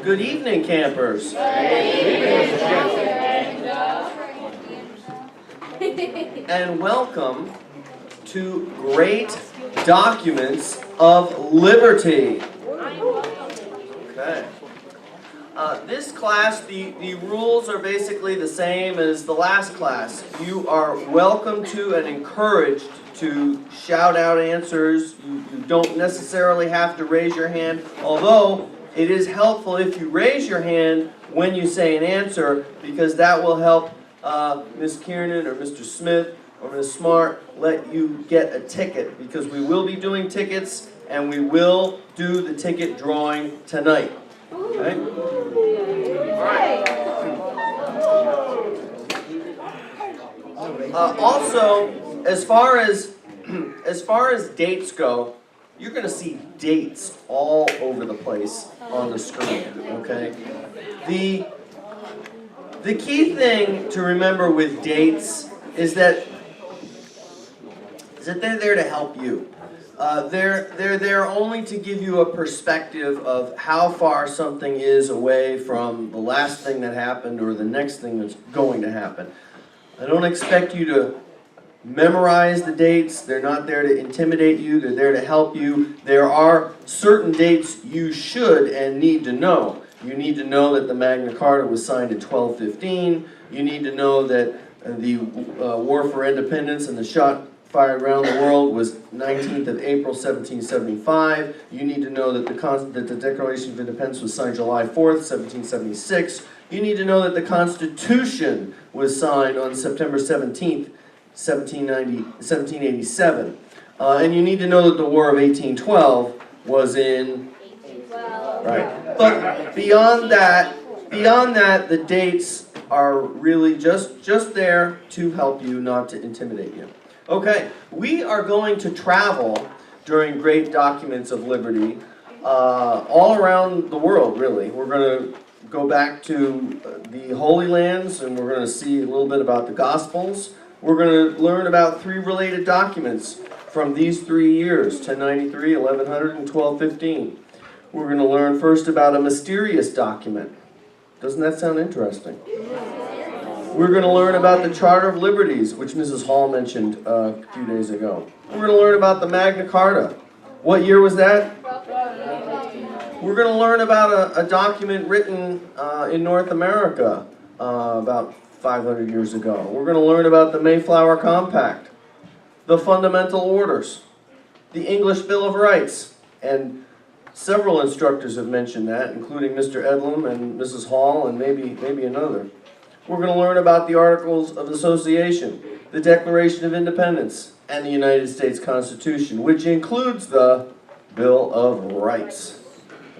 Good evening, campers. And welcome to Great Documents of Liberty. Okay. This class, the rules are basically the same as the last class. You are welcome to and encouraged to shout out answers. You don't necessarily have to raise your hand, although it is helpful if you raise your hand when you say an answer, because that will help Ms. Kiernan or Mr. Smith or Ms. Smart let you get a ticket, because we will be doing tickets and we will do the ticket drawing tonight. Okay? All right. Also, as far as dates go, you're going to see dates all over the place on the screen. Okay. The key thing to remember with dates is that they're there to help you. They're there only to give you a perspective of how far something is away from the last thing that happened or the next thing that's going to happen. I don't expect you to memorize the dates. They're not there to intimidate you. They're there to help you. There are certain dates you should and need to know. You need to know that the Magna Carta was signed in 1215. You need to know that the War for Independence and the shot fired around the world was 19th of April, 1775. You need to know that the Declaration of Independence was signed July 4th, 1776. You need to know that the Constitution was signed on September 17th, 1787. And you need to know that the War of 1812 was in... 1812. Right. But beyond that, the dates are really just there to help you, not to intimidate you. Okay, we are going to travel during Great Documents of Liberty all around the world, really. We're going to go back to the Holy Lands, and we're going to see a little bit about the Gospels. We're going to learn about 3 related documents from these 3 years, 1093, 1100, and 1215. We're going to learn first about a mysterious document. Doesn't that sound interesting? We're going to learn about the Charter of Liberties, which Mrs. Hall mentioned a few days ago. We're going to learn about the Magna Carta. What year was that? We're going to learn about a document written in North America about 500 years ago. We're going to learn about the Mayflower Compact, the Fundamental Orders, the English Bill of Rights, and several instructors have mentioned that, including Mr. Edlum and Mrs. Hall and maybe another. We're going to learn about the Articles of Association, the Declaration of Independence, and the United States Constitution, which includes the Bill of Rights.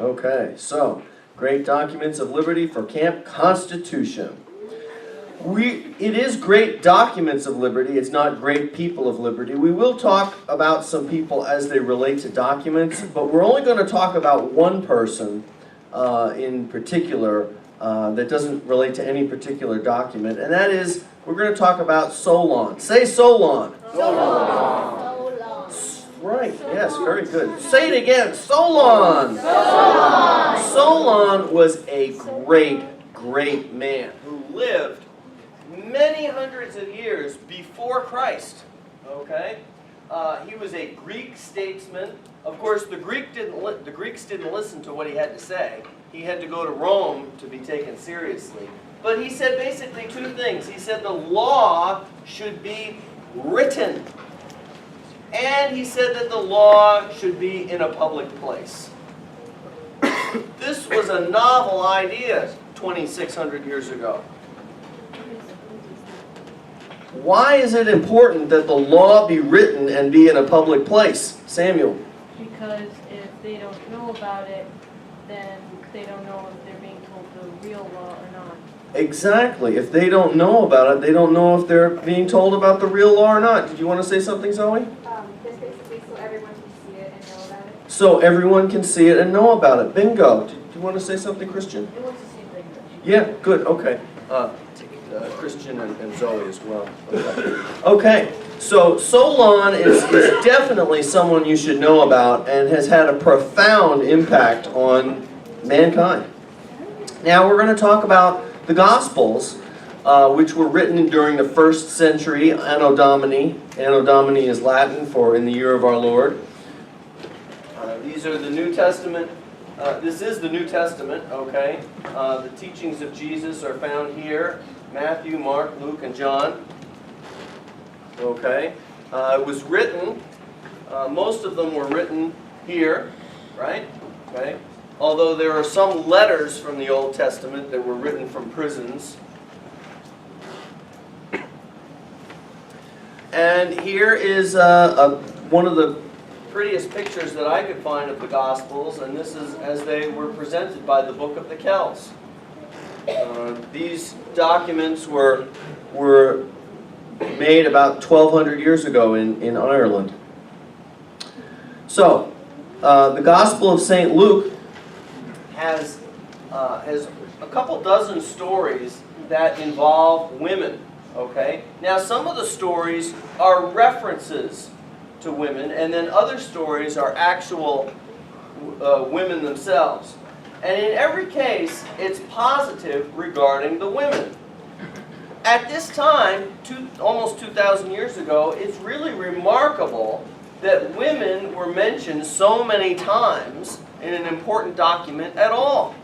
Okay, so, Great Documents of Liberty for Camp Constitution. It is Great Documents of Liberty, it's not Great People of Liberty. We will talk about some people as they relate to documents, but we're only going to talk about one person in particular that doesn't relate to any particular document, and that is, we're going to talk about Solon. Say Solon. Solon. Right, yes, very good. Say it again, Solon. Solon. Solon was a great man who lived many hundreds of years before Christ. Okay? He was a Greek statesman. Of course, the Greeks didn't listen to what he had to say. He had to go to Rome to be taken seriously. But he said basically 2 things. He said the law should be written. And he said that the law should be in a public place. This was a novel idea 2,600 years ago. Why is it important that the law be written and be in a public place? Samuel? Because if they don't know about it, then they don't know if they're being told the real law or not. Exactly. If they don't know about it, they don't know if they're being told about the real law or not. Did you want to say something, Zoe? Just basically so everyone can see it and know about it. So everyone can see it and know about it. Bingo. Do you want to say something, Christian? It looks the same thing. Yeah, good. Okay. Christian and Zoe as well. Okay. So Solon is definitely someone you should know about and has had a profound impact on mankind. Now we're going to talk about the Gospels, which were written during the 1st century, Anno Domini. Anno Domini is Latin for in the year of our Lord. These are the New Testament. This is the New Testament, okay? The teachings of Jesus are found here. Matthew, Mark, Luke, and John. Okay? It was written, most of them were written here, right? Okay? Although there are some letters from the Old Testament that were written from prisons. And here is one of the prettiest pictures that I could find of the Gospels, and this is as they were presented by the Book of the Kells. These documents were made about 1,200 years ago in Ireland. So, the Gospel of St. Luke has a couple dozen stories that involve women. Okay? Now, some of the stories are references to women, and then other stories are actual women themselves. And in every case, it's positive regarding the women. At this time, almost 2,000 years ago, it's really remarkable that women were mentioned so many times in an important document at all.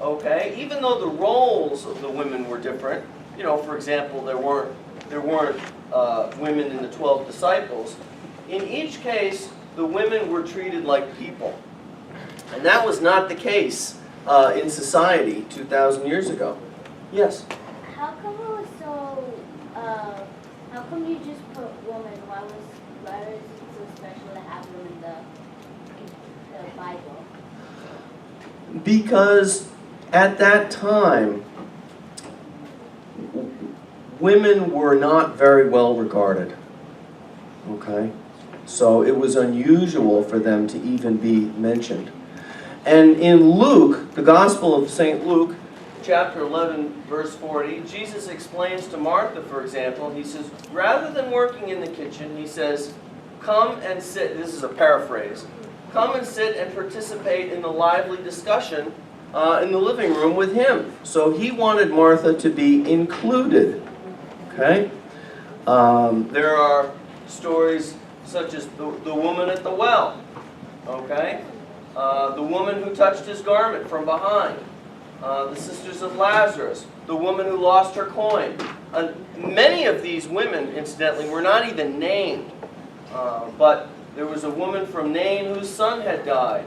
Okay? Even though the roles of the women were different. You know, for example, there weren't women in the 12 disciples. In each case, the women were treated like people. And that was not the case in society 2,000 years ago. Yes? How come it was so, how come you just put woman? Why is it so special to have them in the Bible? Because at that time, women were not very well regarded. Okay? So it was unusual for them to even be mentioned. And in Luke, the Gospel of St. Luke, chapter 11, verse 40, Jesus explains to Martha, for example, he says, rather than working in the kitchen, he says, come and sit, this is a paraphrase, come and sit and participate in the lively discussion in the living room with him. So he wanted Martha to be included. Okay? There are stories such as the woman at the well. Okay? The woman who touched his garment from behind. The sisters of Lazarus. The woman who lost her coin. Many of these women, incidentally, were not even named. But there was a woman from Nain whose son had died.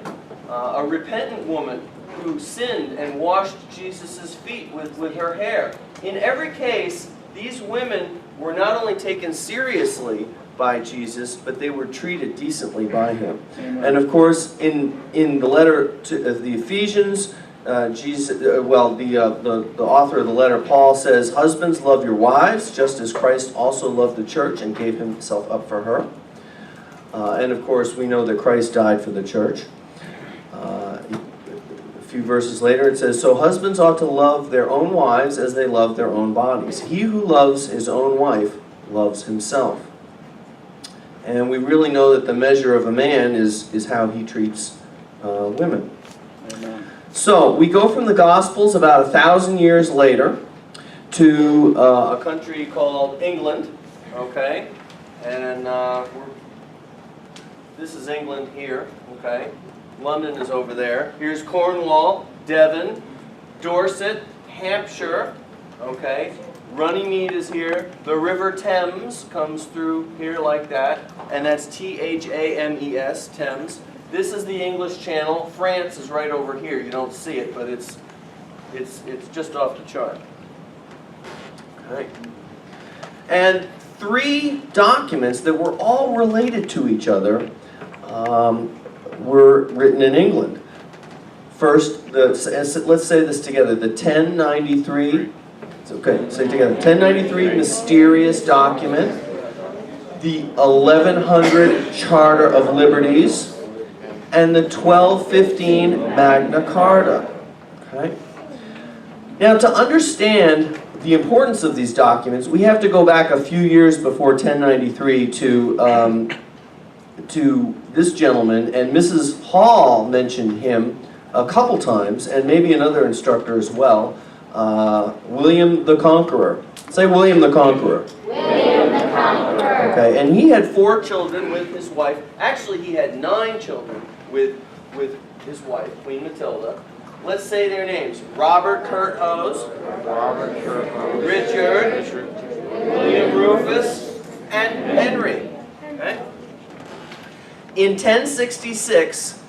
A repentant woman who sinned and washed Jesus' feet with her hair. In every case, these women were not only taken seriously by Jesus, but they were treated decently by him. And of course, in the letter to the Ephesians, the author of the letter, Paul, says, husbands, love your wives, just as Christ also loved the church and gave himself up for her. And of course, we know that Christ died for the church. A few verses later, it says, so husbands ought to love their own wives as they love their own bodies. He who loves his own wife loves himself. And we really know that the measure of a man is how he treats women. Amen. So we go from the Gospels about 1,000 years later to a country called England. Okay? And this is England here. Okay? London is over there. Here's Cornwall, Devon, Dorset, Hampshire. Okay? Runnymede is here. The River Thames comes through here like that. And that's T-H-A-M-E-S, Thames. This is the English Channel. France is right over here. You don't see it, but it's just off the chart. Okay. And 3 documents that were all related to each other were written in England. First, let's say this together. The 1093, okay, say it together. 1093 mysterious document. The 1100 Charter of Liberties. And the 1215 Magna Carta. Okay? Now, to understand the importance of these documents, we have to go back a few years before 1093 to this gentleman, and Mrs. Hall mentioned him a couple times, and maybe another instructor as well, William the Conqueror. Say William the Conqueror. William the Conqueror. Okay, and he had 4 children with his wife. Actually, he had 9 children with his wife, Queen Matilda. Let's say their names. Robert Curthose, Richard, William Rufus, and Henry. Okay? In 1066,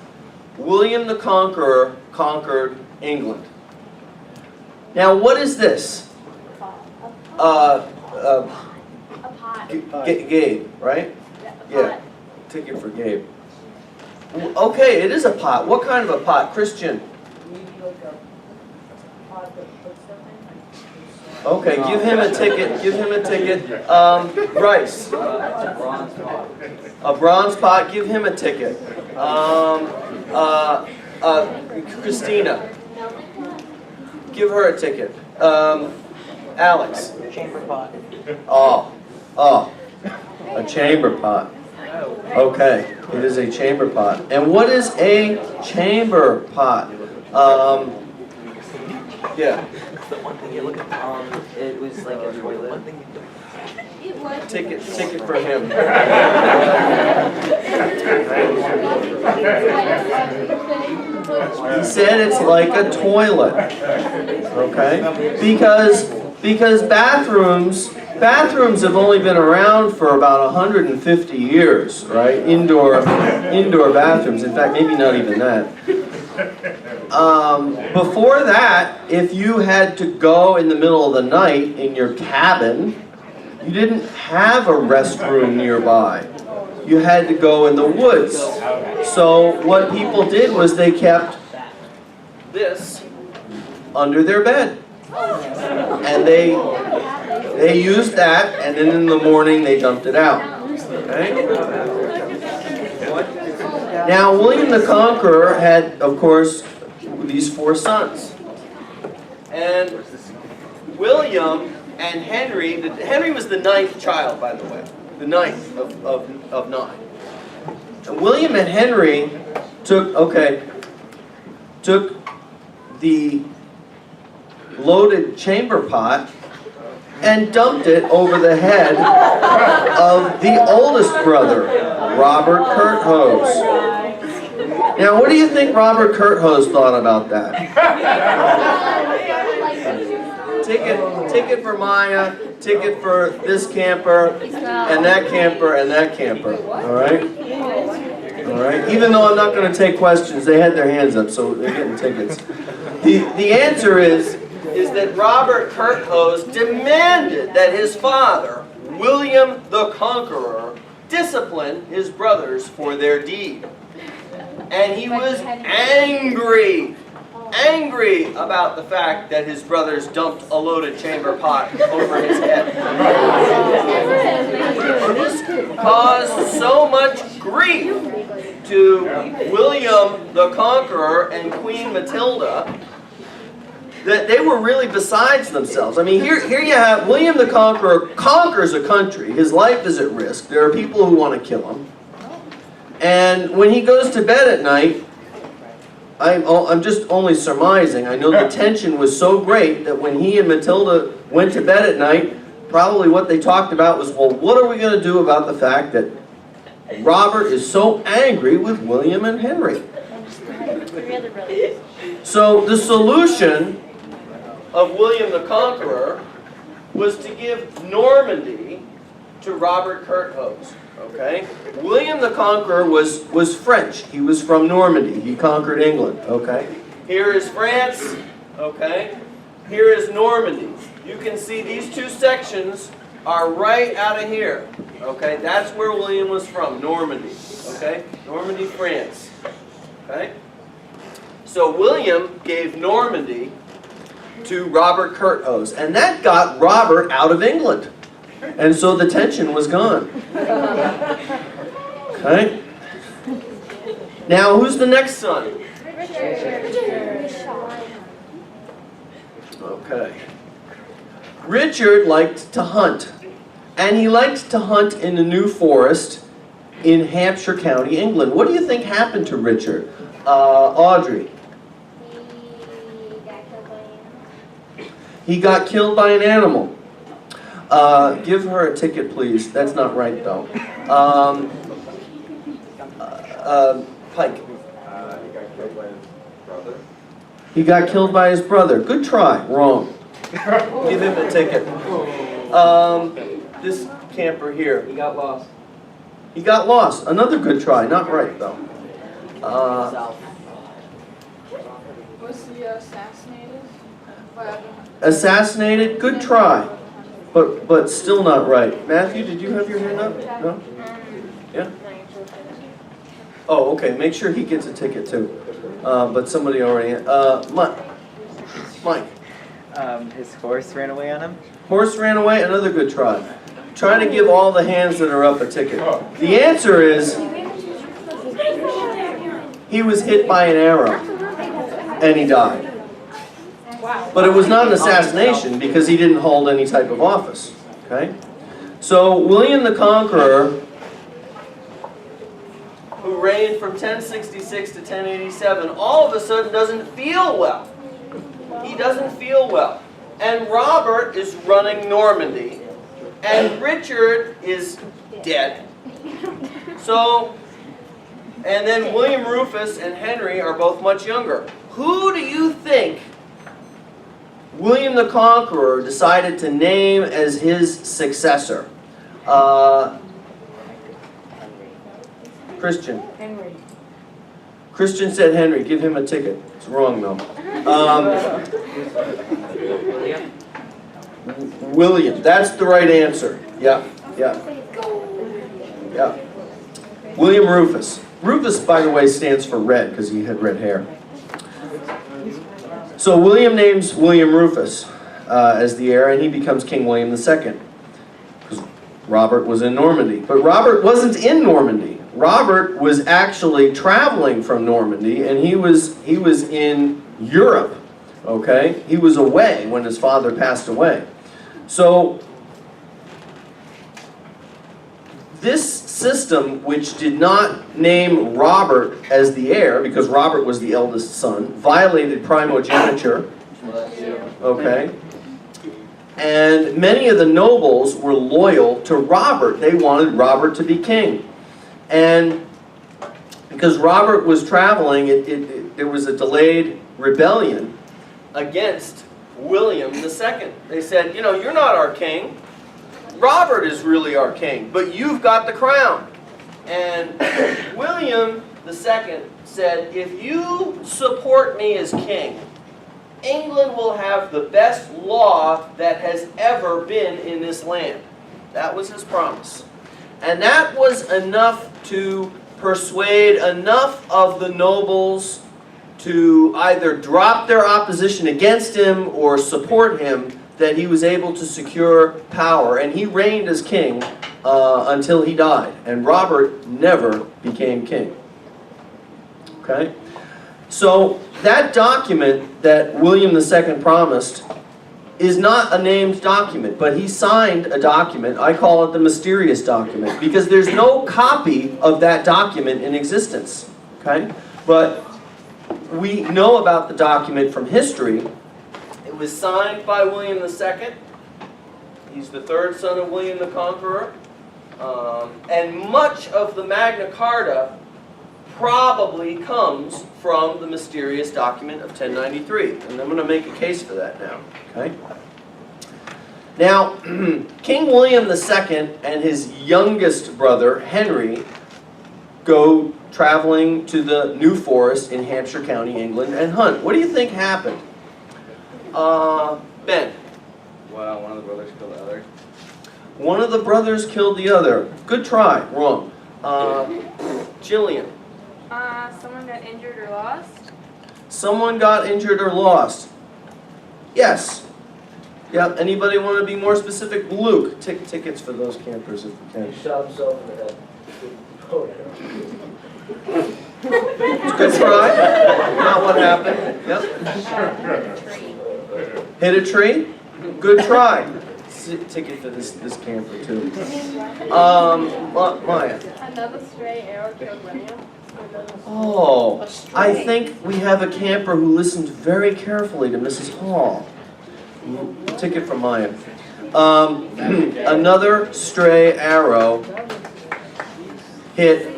William the Conqueror conquered England. Now, what is this? A pot. Gabe, right? A Yeah. pot. Ticket for Gabe. Okay, it is a pot. What kind of a pot? Christian. Maybe like a pot that puts stuff in. Okay, give him a ticket. Give him a ticket. Bryce. A bronze pot. Give him a ticket. Christina. Give her a ticket. Alex. Chamber pot. Oh, a chamber pot. Okay, it is a chamber pot. And what is a chamber pot? Yeah. The one thing you look at, it was like a toilet. It was. Ticket for him. He said it's like a toilet. Okay? Because bathrooms have only been around for about 150 years, right? Indoor bathrooms. In fact, maybe not even that. Before that, if you had to go in the middle of the night in your cabin, you didn't have a restroom nearby. You had to go in the woods. So what people did was they kept this under their bed. And they used that, and then in the morning they dumped it out. Okay? Now, William the Conqueror had, of course, these 4 sons. And William and Henry, Henry was the 9th child, by the way. The 9th of 9. And William and Henry took the loaded chamber pot and dumped it over the head of the oldest brother, Robert Curthose. Now, what do you think Robert Curthose thought about that? Ticket for Maya, ticket for this camper, and that camper, and that camper. All right? All right? Even though I'm not going to take questions, they had their hands up, so they're getting tickets. The answer is that Robert Curthose demanded that his father, William the Conqueror, discipline his brothers for their deed. And he was angry about the fact that his brothers dumped a loaded chamber pot over his head. This caused so much grief to William the Conqueror and Queen Matilda that they were really besides themselves. I mean, here you have William the Conqueror conquers a country. His life is at risk. There are people who want to kill him. And when he goes to bed at night, I'm just only surmising. I know the tension was so great that when he and Matilda went to bed at night, probably what they talked about was, well, what are we going to do about the fact that Robert is so angry with William and Henry? So the solution of William the Conqueror was to give Normandy to Robert Curthose. Okay? William the Conqueror was French. He was from Normandy. He conquered England. Okay? Here is France. Okay? Here is Normandy. You can see these 2 sections are right out of here. Okay? That's where William was from, Normandy. Okay? Normandy, France. Okay? So William gave Normandy to Robert Curthose, and that got Robert out of England. And so the tension was gone. Okay? Now, who's the next son? Okay. Richard liked to hunt. And he liked to hunt in the New Forest in Hampshire County, England. What do you think happened to Richard? Audrey? He got killed by an animal. Give her a ticket, please. That's not right, though. Pike. He got killed by his brother. Good try. Wrong. Give him a ticket. This camper here. He got lost. He got lost. Another good try. Not right, though. Was he assassinated? Assassinated. Good try. But still not right. Matthew, did you have your hand up? No? Yeah? Oh, okay. Make sure he gets a ticket, too. But somebody already... Mike. His horse ran away on him. Horse ran away. Another good try. Trying to give all the hands that are up a ticket. The answer is... he was hit by an arrow. And he died. But it was not an assassination because he didn't hold any type of office. Okay? So William the Conqueror, who reigned from 1066 to 1087, all of a sudden doesn't feel well. He doesn't feel well. And Robert is running Normandy. And Richard is dead. So, and then William Rufus and Henry are both much younger. Who do you think William the Conqueror decided to name as his successor? Christian. Henry. Christian said Henry. Give him a ticket. It's wrong, though. William. That's the right answer. Yeah. William Rufus. Rufus, by the way, stands for red because he had red hair. So William names William Rufus as the heir, and he becomes King William II. Because Robert was in Normandy. But Robert wasn't in Normandy. Robert was actually traveling from Normandy, and he was in Europe. Okay? He was away when his father passed away. So this system, which did not name Robert as the heir, because Robert was the eldest son, violated primogeniture. Okay? And many of the nobles were loyal to Robert. They wanted Robert to be king. And because Robert was traveling, there was a delayed rebellion against William II. They said, you know, you're not our king. Robert is really our king, but you've got the crown. And William II said, if you support me as king, England will have the best law that has ever been in this land. That was his promise. And that was enough to persuade enough of the nobles to either drop their opposition against him or support him, that he was able to secure power. And he reigned as king until he died. And Robert never became king. Okay? So that document that William II promised is not a named document, but he signed a document. I call it the mysterious document, because there's no copy of that document in existence. Okay? But we know about the document from history. It was signed by William II. He's the third son of William the Conqueror. And much of the Magna Carta probably comes from the mysterious document of 1093. And I'm going to make a case for that now. Okay? Now, King William II and his youngest brother, Henry, go traveling to the New Forest in Hampshire County, England, and hunt. What do you think happened? Ben. Well, one of the brothers killed the other. One of the brothers killed the other. Good try. Wrong. Jillian. Someone got injured or lost? Someone got injured or lost. Yes. Yeah. Anybody want to be more specific? Luke. Tickets for those campers if we can. He shot himself in the head. Good try. Not what happened. Yep. Hit a tree. Good try. Ticket for this camper too. Maya. Another stray arrow killed William. Oh, I think we have a camper who listened very carefully to Mrs. Hall. ticket from Maya. Another stray arrow hit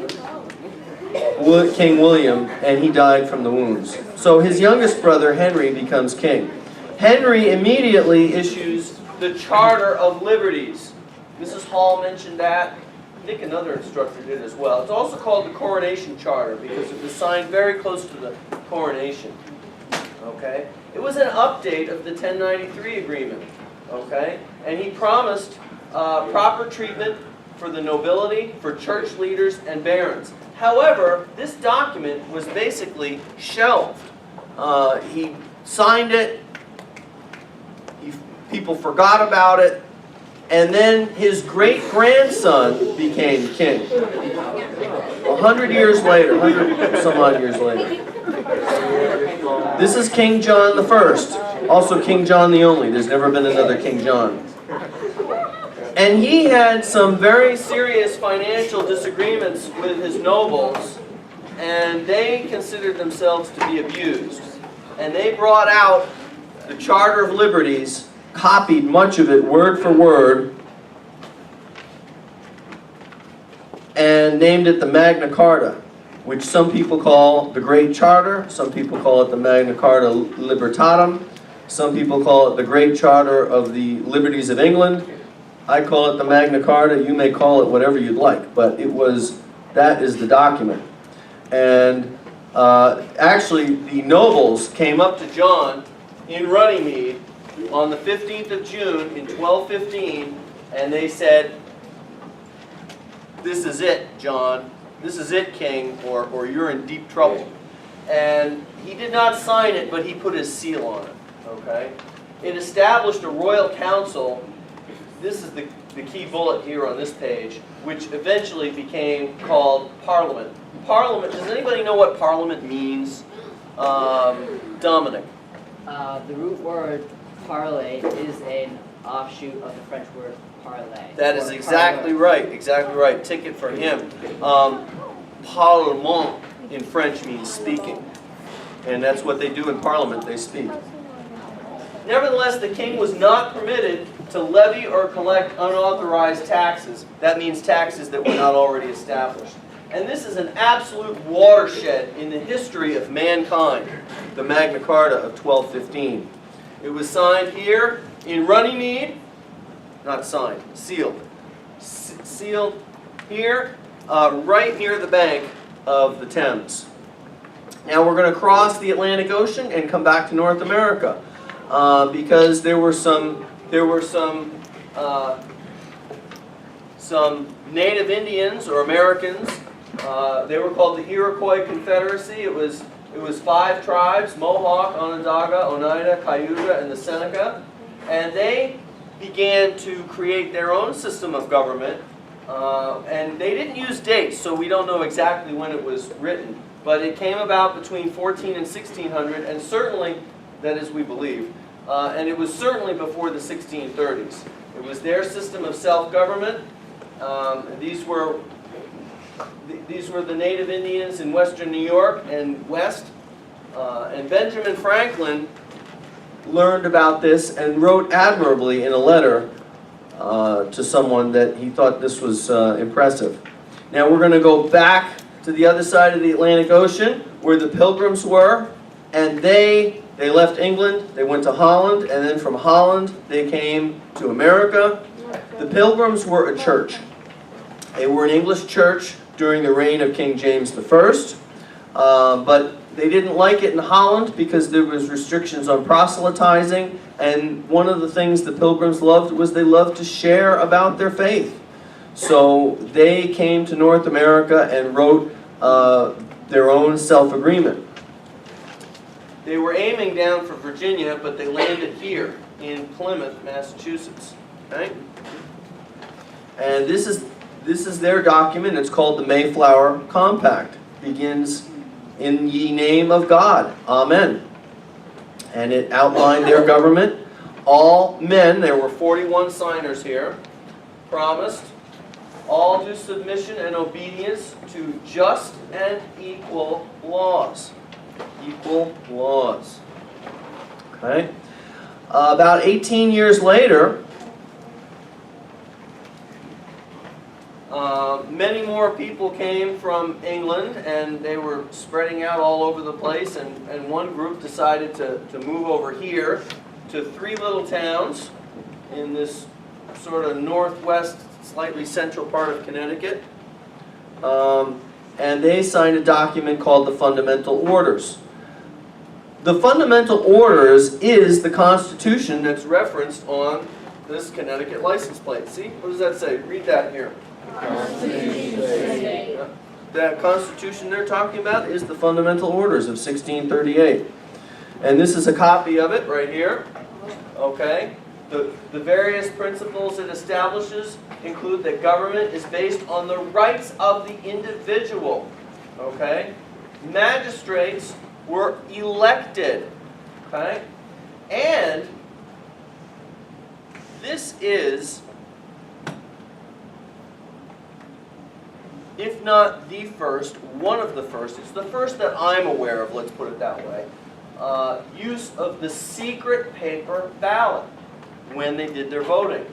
King William, and he died from the wounds. So his youngest brother, Henry, becomes king. Henry immediately issues the Charter of Liberties. Mrs. Hall mentioned that. I think another instructor did as well. It's also called the Coronation Charter because it was signed very close to the coronation. Okay? It was an update of the 1093 agreement. Okay? And he promised proper treatment for the nobility, for church leaders, and barons. However, this document was basically shelved. He signed it, people forgot about it, and then his great-grandson became king. 100 years later, 100 some odd years later. This is King John I, also King John the Only. There's never been another King John. And he had some very serious financial disagreements with his nobles, and they considered themselves to be abused. And they brought out the Charter of Liberties, copied much of it word for word, and named it the Magna Carta, which some people call the Great Charter, some people call it the Magna Carta Libertatum, some people call it the Great Charter of the Liberties of England. I call it the Magna Carta. You may call it whatever you'd like, but that is the document. And actually, the nobles came up to John in Runnymede on the 15th of June in 1215, and they said, "This is it, John. This is it, King, or you're in deep trouble." And he did not sign it, but he put his seal on it. Okay? It established a royal council. This is the key bullet here on this page, which eventually became called Parliament. Parliament, does anybody know what Parliament means? Dominic. The root word parler is an offshoot of the French word parler. That is exactly right, exactly right. Ticket for him. Parlement in French means speaking. And that's what they do in Parliament, they speak. Nevertheless, the king was not permitted to levy or collect unauthorized taxes. That means taxes that were not already established. And this is an absolute watershed in the history of mankind, the Magna Carta of 1215. It was signed here in Runnymede, not signed, sealed. Sealed here, right near the bank of the Thames. Now we're going to cross the Atlantic Ocean and come back to North America. Because there were some Native Indians or Americans. They were called the Iroquois Confederacy. It was 5 tribes: Mohawk, Onondaga, Oneida, Cayuga, and the Seneca. And they began to create their own system of government. And they didn't use dates, so we don't know exactly when it was written. But it came about between 14 and 1600, and certainly, that is, we believe, and it was certainly before the 1630s. It was their system of self-government. These were the Native Indians in western New York and west. And Benjamin Franklin learned about this and wrote admirably in a letter to someone that he thought this was impressive. Now we're going to go back to the other side of the Atlantic Ocean where the Pilgrims were, and they left England, they went to Holland, and then from Holland they came to America. The Pilgrims were a church. They were an English church during the reign of King James I, but they didn't like it in Holland because there was restrictions on proselytizing, and one of the things the Pilgrims loved was they loved to share about their faith. So they came to North America and wrote their own self-agreement. They were aiming down for Virginia, but they landed here in Plymouth, Massachusetts. Okay? And this is their document. It's called the Mayflower Compact. Begins, "In ye name of God, Amen." And it outlined their government. All men, there were 41 signers here, promised all due submission and obedience to just and equal laws. Equal laws. Okay? About 18 years later, many more people came from England, and they were spreading out all over the place, and one group decided to move over here to 3 little towns in this sort of northwest, slightly central part of Connecticut. And they signed a document called the Fundamental Orders. The Fundamental Orders is the Constitution that's referenced on this Connecticut license plate. See? What does that say? Read that here. That Constitution they're talking about is the Fundamental Orders of 1638. And this is a copy of it right here. Okay? The various principles it establishes include that government is based on the rights of the individual. Okay? Magistrates were elected. Okay? And this is, if not the first, one of the first, it's the first that I'm aware of, let's put it that way, use of the secret paper ballot when they did their voting.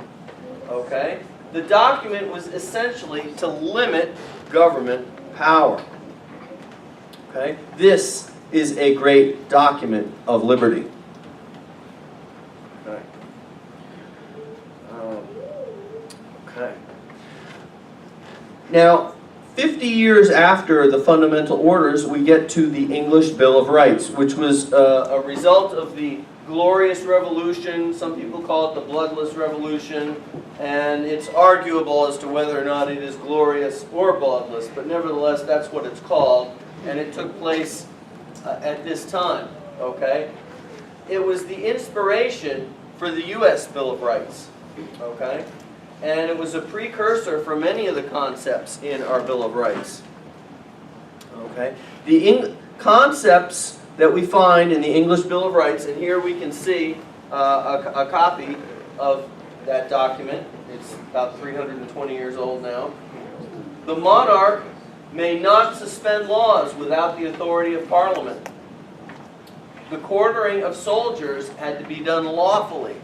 Okay? The document was essentially to limit government power. Okay? This is a great document of liberty. Okay. Okay. Now, 50 years after the Fundamental Orders, we get to the English Bill of Rights, which was a result of the Glorious Revolution. Some people call it the Bloodless Revolution, and it's arguable as to whether or not it is glorious or bloodless, but nevertheless, that's what it's called, and it took place at this time, okay? It was the inspiration for the U.S. Bill of Rights, okay? And it was a precursor for many of the concepts in our Bill of Rights. Okay? The concepts that we find in the English Bill of Rights, and here we can see a copy of that document. It's about 320 years old now. The monarch may not suspend laws without the authority of Parliament. The quartering of soldiers had to be done lawfully.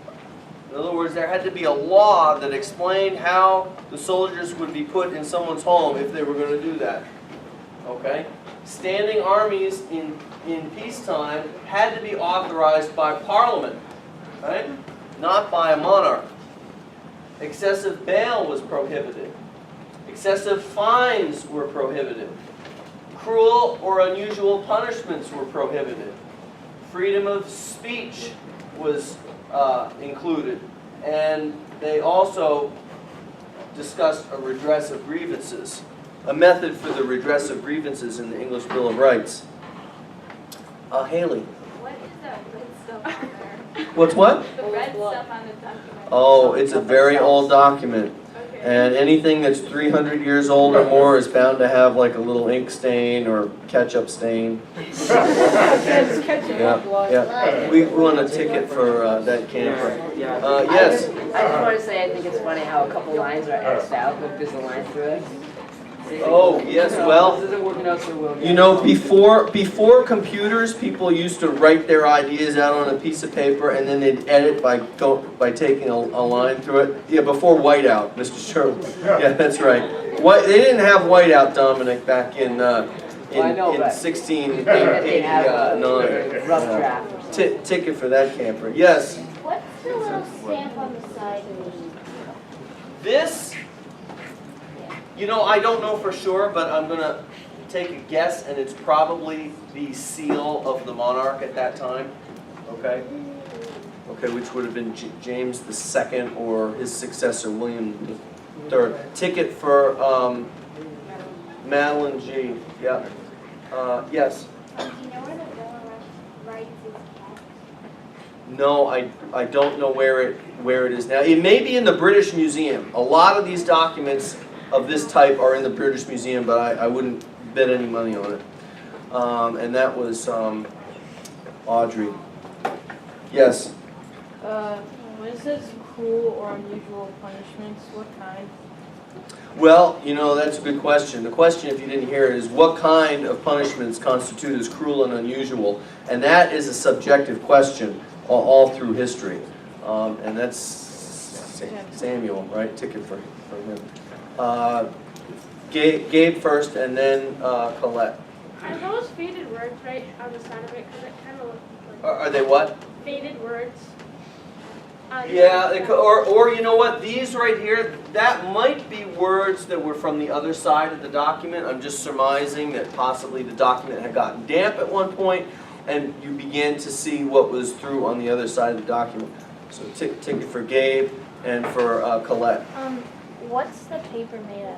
In other words, there had to be a law that explained how the soldiers would be put in someone's home if they were going to do that. Okay? Standing armies in peacetime had to be authorized by Parliament, right? Not by a monarch. Excessive bail was prohibited. Excessive fines were prohibited. Cruel or unusual punishments were prohibited. Freedom of speech was included, and they also discussed a redress of grievances, a method for the redress of grievances in the English Bill of Rights. Haley. What is that red stuff on there? What's what? The red stuff on the document. Oh, it's a very old document. Okay. And anything that's 300 years old or more is bound to have like a little ink stain or ketchup stain. Yeah. We won a ticket for that camper. Yes? I just want to say I think it's funny how a couple lines are X'd out, but there's a line through it. See? Oh, yes, well, This isn't working out so well. you know, before computers, people used to write their ideas out on a piece of paper and then they'd edit by taking a line through it. Yeah, before whiteout, Mr. Sherwood. Yeah, that's right. They didn't have whiteout, Dominic, back in 1689. Rough draft or something. Ticket for that camper. Yes. What's the little stamp on the side mean? This, you know, I don't know for sure, but I'm going to take a guess, and it's probably the seal of the monarch at that time. Okay? Okay, which would have been James II or his successor, William III. Ticket for Madeline G. Yeah. Yes? Do you know where the Bill of Rights is kept? No, I don't know where it is now. It may be in the British Museum. A lot of these documents of this type are in the British Museum, but I wouldn't bet any money on it. And that was Audrey. Yes? When it says cruel or unusual punishments, what kind? Well, you know, that's a good question. The question, if you didn't hear it, is what kind of punishments constitute as cruel and unusual? And that is a subjective question. all through history. And that's Samuel, right? Ticket for him. Gabe first, and then Colette. Are those faded words right on the side of it? Because it kind of looks like Are they what? faded words. Yeah, or you know what, these right here, that might be words that were from the other side of the document. I'm just surmising that possibly the document had gotten damp at one point, and you began to see what was through on the other side of the document. So ticket for Gabe and for Colette. What's the paper made of?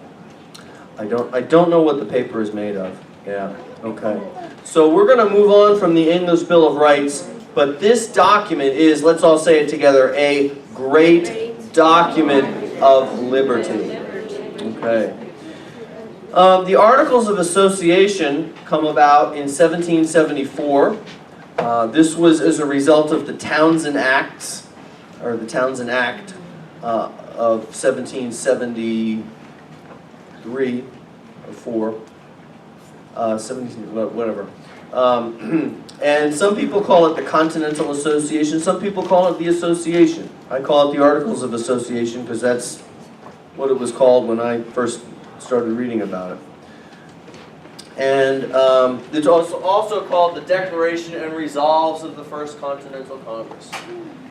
I don't know what the paper is made of. Yeah, okay. So we're going to move on from the English Bill of Rights. But this document is, let's all say it together, a great document of liberty. Okay. The Articles of Association come about in 1774. This was as a result of the Townshend Acts, or the Townshend Act of 1773 or 4, 17, whatever. And some people call it the Continental Association, some people call it the Association. I call it the Articles of Association because that's what it was called when I first started reading about it. And it's also called the Declaration and Resolves of the First Continental Congress.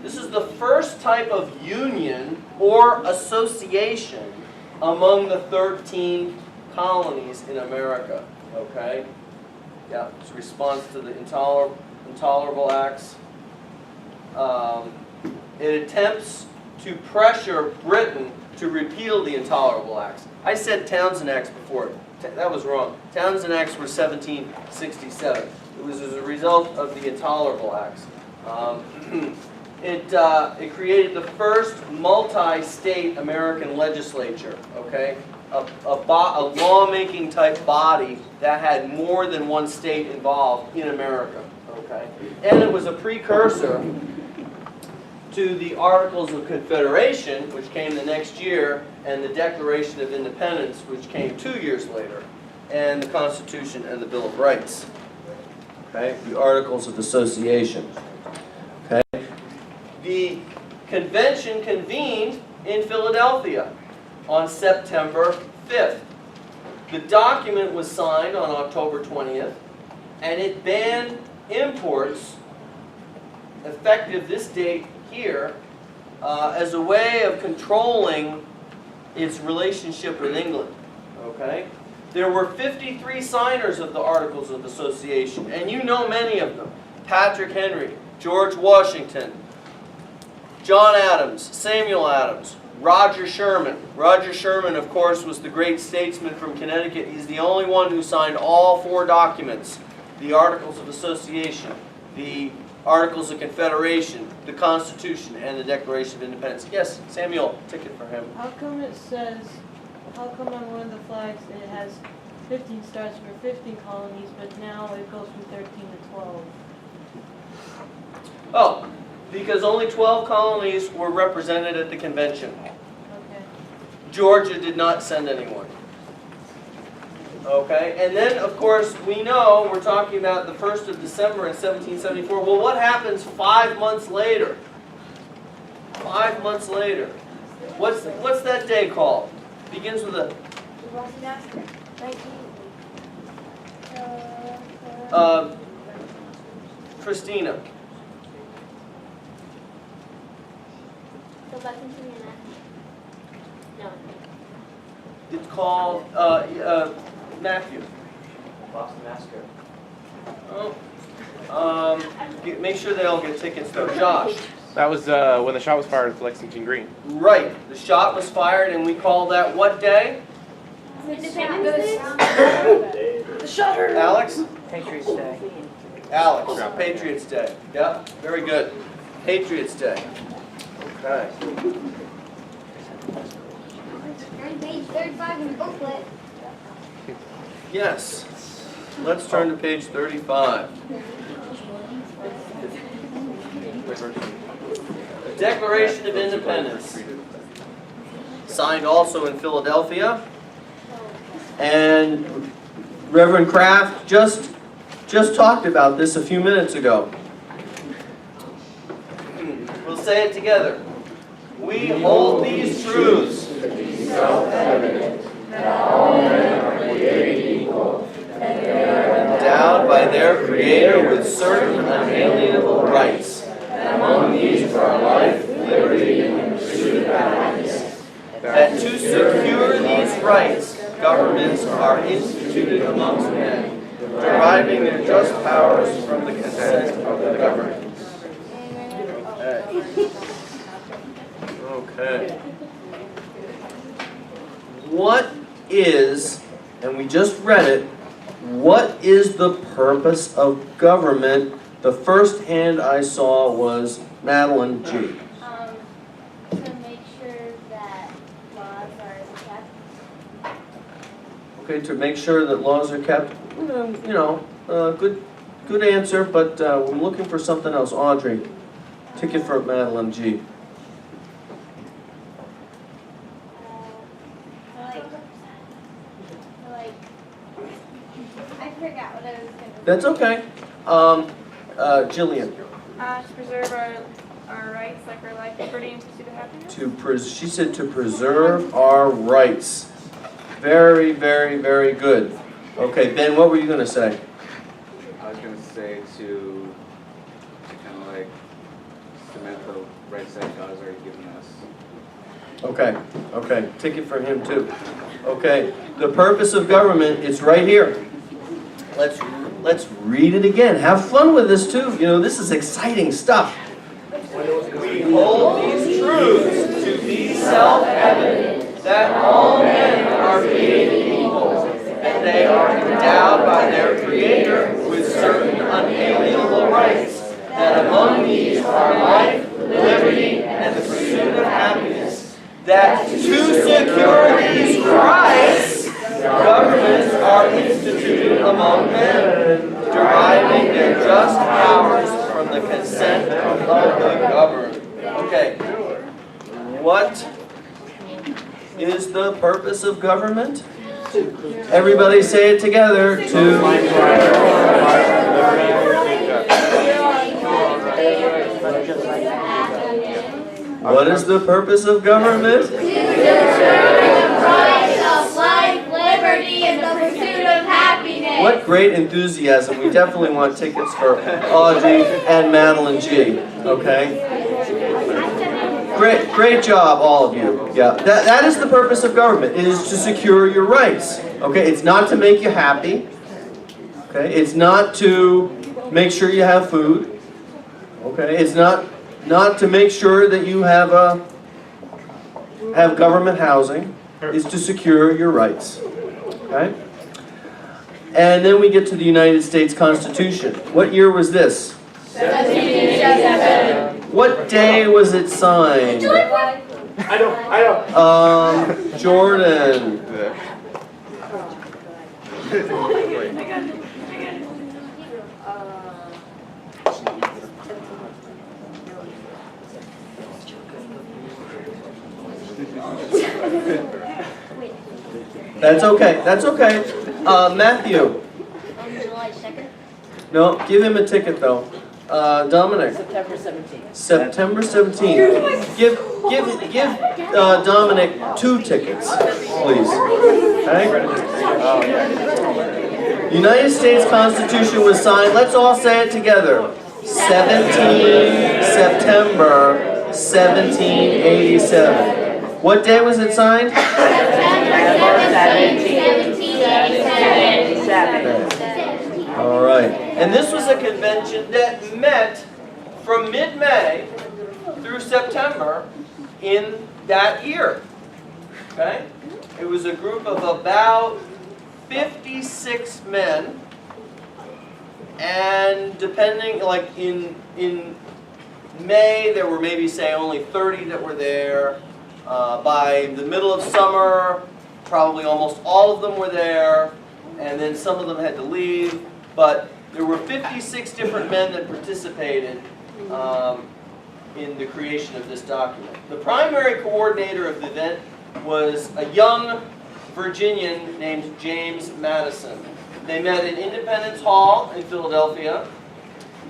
This is the first type of union or association among the 13 colonies in America, okay? Yeah, it's a response to the intolerable acts. It attempts to pressure Britain to repeal the intolerable acts. I said Townshend Acts before. That was wrong. Townshend Acts were 1767. It was as a result of the intolerable acts. It created the first multi-state American legislature, okay? A lawmaking type body that had more than one state involved in America, okay? And it was a precursor to the Articles of Confederation, which came the next year, and the Declaration of Independence, which came 2 years later, and the Constitution and the Bill of Rights, okay? The Articles of Association, okay? The convention convened in Philadelphia on September 5th. The document was signed on October 20th, and it banned imports, effective this date here, as a way of controlling its relationship with England. Okay? There were 53 signers of the Articles of Association, and you know many of them. Patrick Henry, George Washington, John Adams, Samuel Adams, Roger Sherman. Roger Sherman, of course, was the great statesman from Connecticut. He's the only one who signed all 4 documents. The Articles of Association, the Articles of Confederation, the Constitution, and the Declaration of Independence. Yes, Samuel, ticket for him. How come it says, how come on one of the flags it has 15 stars for 15 colonies, but now it goes from 13 to 12? Oh, because only 12 colonies were represented at the convention. Okay. Georgia did not send anyone. Okay, and then of course we know we're talking about the 1st of December in 1774. Well, what happens 5 months later? 5 months later. What's that day called? Begins with a Christina. Go back into your neck. No. It's called Matthew. Boston Massacre. Oh. Make sure they all get tickets though. Josh. That was when the shot was fired at Lexington Green. Right. The shot was fired, and we call that what day? The shutter. Alex? Patriots Day. Alex. Patriots Day. Yep. Very good. Patriots Day. Okay. On page 35 in the booklet. Yes. Let's turn to page 35. The Declaration of Independence. Signed also in Philadelphia. And Reverend Kraft just talked about this a few minutes ago. say it together. We hold these truths. Endowed by their Creator with certain unalienable rights. And among these are life, liberty, and pursuit of happiness. That to secure these rights, governments are instituted amongst men, deriving their just powers from the consent of the governed. Okay. What is, and we just read it, what is the purpose of government? The first hand I saw was Madeline G. To make sure that laws are kept. Okay, to make sure that laws are kept. Good answer, but we're looking for something else. Audrey, ticket for Madeline G. I forgot what I was gonna say. That's okay. Jillian. To preserve our rights, like our life, liberty, and pursuit of happiness. She said to preserve our rights. Very, very, very good. Okay, Ben, what were you going to say? I was going to say to kind of like cement the rights that God has already given us. Okay, ticket for him too. Okay, the purpose of government is right here. Let's read it again. Have fun with this too. You know, this is exciting stuff. We hold these truths to be self-evident, that all men are created equal, and they are endowed by their Creator with certain unalienable rights, that among these are life, liberty, and the pursuit of happiness, that to secure these rights, governments are instituted among men, deriving their just powers from the consent of the governed. Okay, what is the purpose of government? Everybody say it together. What is the purpose of government? What great enthusiasm. We definitely want tickets for Audrey and Madeline G. Okay? Great job, all of you. Yeah, that is the purpose of government. It is to secure your rights. Okay? It's not to make you happy. Okay? It's not to make sure you have food. Okay? It's not to make sure that you have government housing. It's to secure your rights. Okay? And then we get to the United States Constitution. What year was this? 1787. What day was it signed? I don't. Jordan. That's okay. That's okay. Matthew. July 2nd. No, give him a ticket though. Dominic. September 17th. September 17th. Give Dominic 2 tickets, please. Okay? United States Constitution was signed. Let's all say it together. 17 September 1787. What day was it signed? All right. And this was a convention that met from mid-May through September in that year. Okay? It was a group of about 56 men. And depending, like in May, there were maybe, say, only 30 that were there. By the middle of summer, probably almost all of them were there. And then some of them had to leave. But there were 56 different men that participated in the creation of this document. The primary coordinator of the event was a young Virginian named James Madison. They met in Independence Hall in Philadelphia.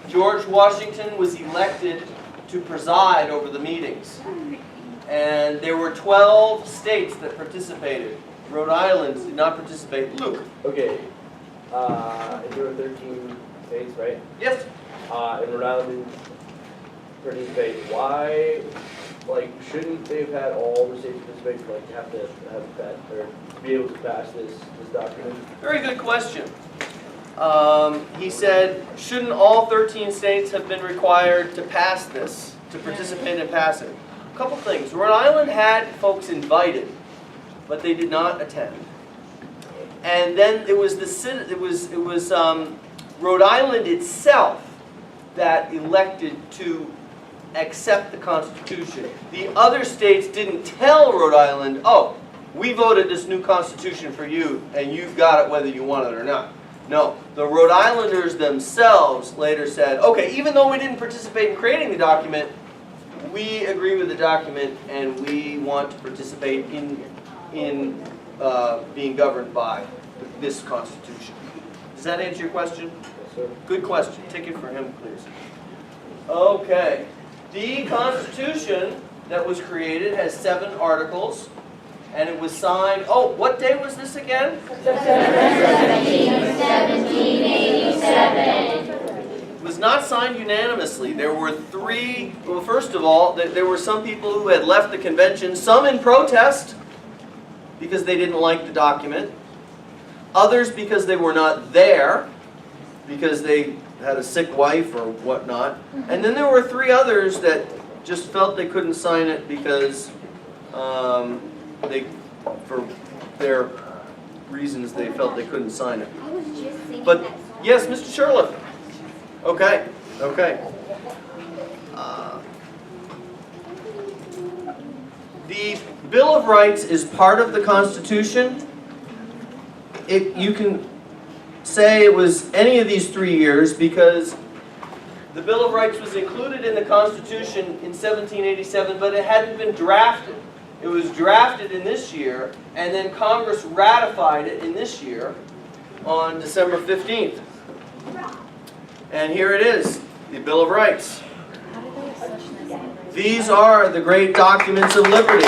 George Washington was elected to preside over the meetings. And there were 12 states that participated. Rhode Island did not participate. Luke? Okay, there were 13 states, right? Yes? And Rhode Island didn't participate. Why, like, shouldn't they have had all the states participate to, like, have to have that, or to be able to pass this document? Very good question. He said, shouldn't all 13 states have been required to pass this, to participate and pass it? A couple things. Rhode Island had folks invited, but they did not attend. And then it was Rhode Island itself that elected to accept the Constitution. The other states didn't tell Rhode Island, oh, we voted this new Constitution for you, and you've got it whether you want it or not. No, the Rhode Islanders themselves later said, okay, even though we didn't participate in creating the document, we agree with the document and we want to participate in being governed by this Constitution. Does that answer your question? Yes, sir. Good question. Ticket for him, please. Okay. The Constitution that was created has 7 articles, and it was signed, oh, what day was this again? September 1787. It was not signed unanimously. There were 3, well, first of all, there were some people who had left the convention, some in protest because they didn't like the document, others because they were not there, because they had a sick wife or whatnot, and then there were 3 others that just felt they couldn't sign it because for their reasons, they felt they couldn't sign it. I was just singing But, that song. yes, Mr. Sherliff. Okay, okay. The Bill of Rights is part of the Constitution. You can say it was any of these 3 years because the Bill of Rights was included in the Constitution in 1787, but it hadn't been drafted. It was drafted in this year, and then Congress ratified it in this year on December 15th. And here it is, the Bill of Rights. These are the great documents of liberty.